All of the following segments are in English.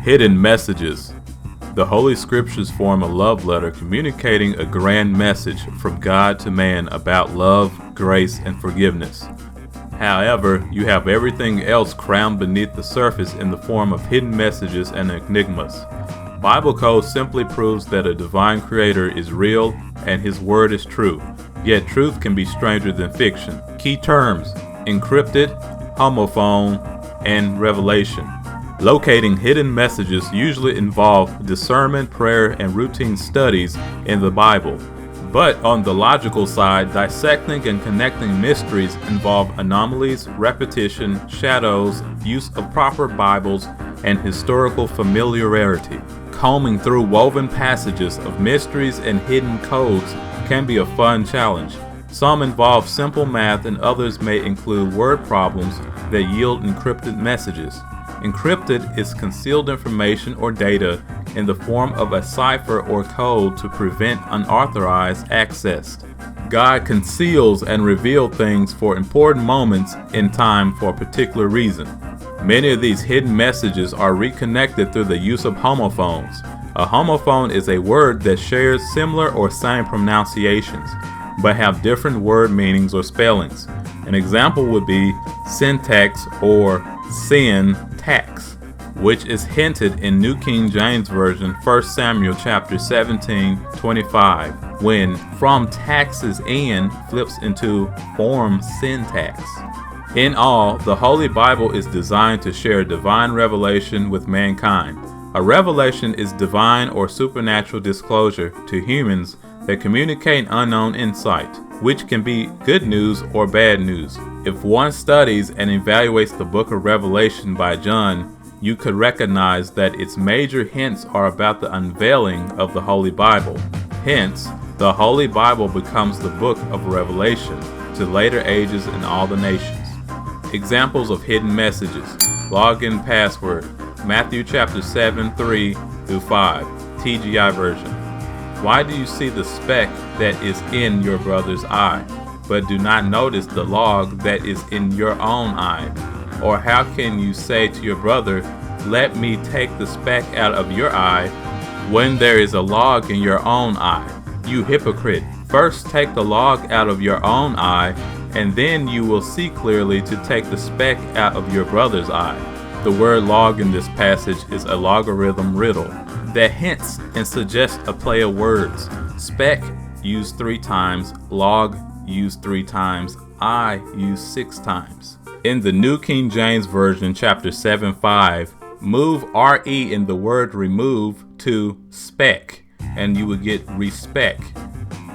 Hidden messages. The Holy Scriptures form a love letter communicating a grand message from God to man about love, grace, and forgiveness. However, you have everything else crammed beneath the surface in the form of hidden messages and enigmas. Bible code simply proves that a divine creator is real and his word is true. Yet truth can be stranger than fiction. Key terms: encrypted, homophone, and revelation. Locating hidden messages usually involve discernment, prayer, and routine studies in the Bible. But on the logical side, dissecting and connecting mysteries involve anomalies, repetition, shadows, use of proper Bibles, and historical familiarity. Combing through woven passages of mysteries and hidden codes can be a fun challenge. Some involve simple math and others may include word problems that yield encrypted messages. Encrypted is concealed information or data in the form of a cipher or code to prevent unauthorized access. God conceals and reveals things for important moments in time for a particular reason. Many of these hidden messages are reconnected through the use of homophones. A homophone is a word that shares similar or same pronunciations, but have different word meanings or spellings. An example would be syntax or syntax, which is hinted in New King James Version 1 Samuel chapter 17:25, when from taxes in flips into form syntax. In all, the Holy Bible is designed to share divine revelation with mankind. A revelation is divine or supernatural disclosure to humans that communicate unknown insight, which can be good news or bad news. If one studies and evaluates the book of Revelation by John, you could recognize that its major hints are about the unveiling of the Holy Bible. Hence, the Holy Bible becomes the book of Revelation to later ages and all the nations. Examples of hidden messages: login password, Matthew chapter 7:3-5, TGI version. Why do you see the speck that is in your brother's eye, but do not notice the log that is in your own eye? Or how can you say to your brother, let me take the speck out of your eye, when there is a log in your own eye? You hypocrite, first take the log out of your own eye, and then you will see clearly to take the speck out of your brother's eye. The word log in this passage is a logarithm riddle that hints and suggests a play of words. Speck used 3 times, log used 3 times, I used 6 times. In the New King James Version chapter 7:5, move RE in the word remove to speck, and you would get respec.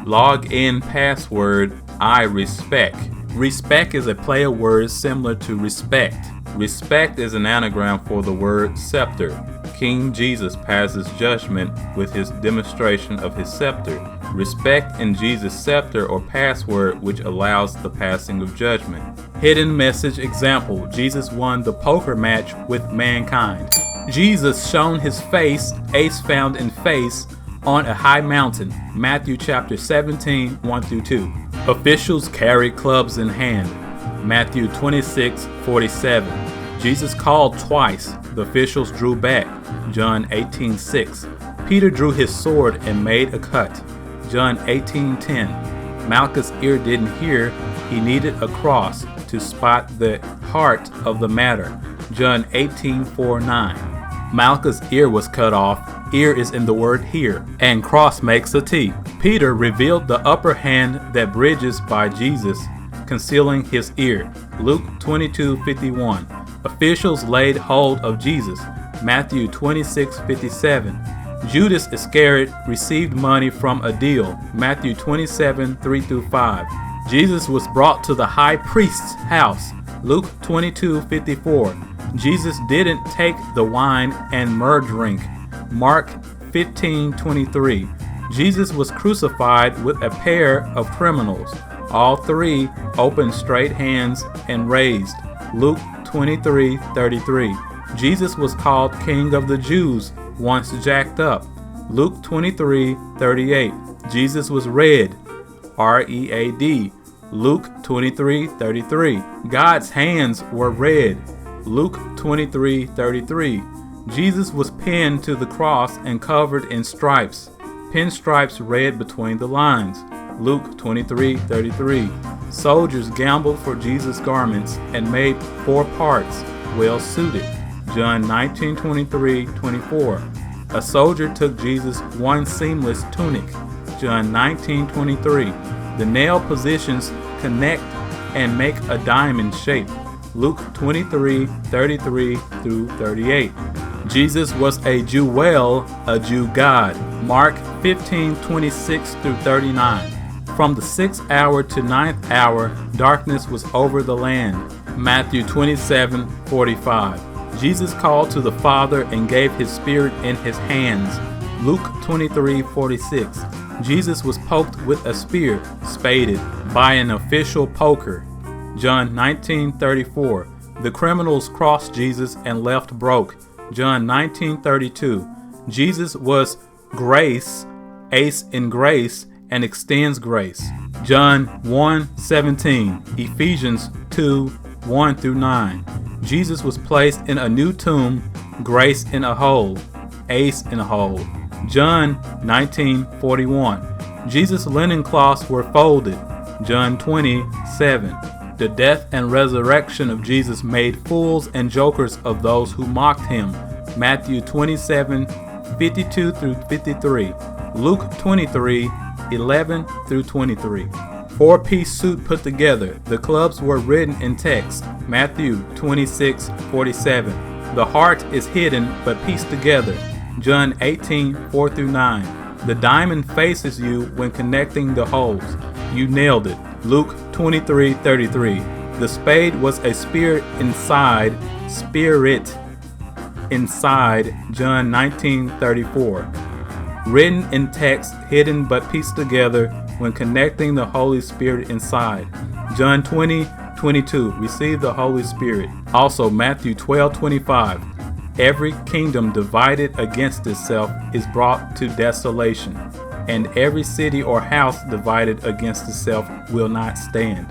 Log in password, I respec. Respec is a play of words similar to respect. Respect is an anagram for the word scepter. King Jesus passes judgment with his demonstration of his scepter. Respect in Jesus' scepter or password, which allows the passing of judgment. Hidden message example: Jesus won the poker match with mankind. Jesus shown his face, ace found in face, on a high mountain. Matthew chapter 17:1-2. Officials carry clubs in hand. Matthew 26:47. Jesus called twice. The officials drew back. John 18:6. Peter drew his sword and made a cut. John 18:10. Malchus' ear didn't hear. He needed a cross to spot the heart of the matter. John 18:4-9. Malchus' ear was cut off. Ear is in the word here, and cross makes a T. Peter revealed the upper hand that bridges by Jesus, concealing his ear. Luke 22:51. Officials laid hold of Jesus. Matthew 26:57. Judas Iscariot received money from a deal. Matthew 27:3-5. Jesus was brought to the high priest's house. Luke 22:54. Jesus didn't take the wine and myrrh drink. Mark 15:23. Jesus was crucified with a pair of criminals. All 3 opened straight hands and raised. Luke 23:33. Jesus was called King of the Jews once jacked up. Luke 23:38. Jesus was read. R-E-A-D. Luke 23:33. God's hands were red. Luke 23:33. Jesus was pinned to the cross and covered in stripes. Pinstripes read between the lines. Luke 23:33. Soldiers gambled for Jesus' garments and made 4 parts, well suited. John 19:23-24. A soldier took Jesus one seamless tunic. John 19:23. The nail positions connect and make a diamond shape. Luke 23:33-38. Jesus was a Jewel, a Jew God. Mark 15:26-39. From the 6th hour to 9th hour, darkness was over the land. Matthew 27:45. Jesus called to the Father and gave his spirit in his hands. Luke 23:46. Jesus was poked with a spear, spaded, by an official poker. John 19:34. The criminals crossed Jesus and left broke. John 19:32. Jesus was grace, ace in grace, and extends grace. John 1:17. Ephesians 2:1-9. Jesus was placed in a new tomb, grace in a hole, ace in a hole. John 19:41. Jesus' linen cloths were folded. John 20:7. The death and resurrection of Jesus made fools and jokers of those who mocked him. Matthew 27:52-53. Luke 23:11-23. 4-piece suit put together. The clubs were written in text. Matthew 26:47. The heart is hidden but pieced together. John 18:4-9. The diamond faces you when connecting the holes. You nailed it. Luke 23:33. The spade was a spirit inside. John 19:34. Written in text, hidden but pieced together when connecting the Holy Spirit inside. John 20:22. Receive the Holy Spirit. Also Matthew 12:25. Every kingdom divided against itself is brought to desolation, and every city or house divided against itself will not stand.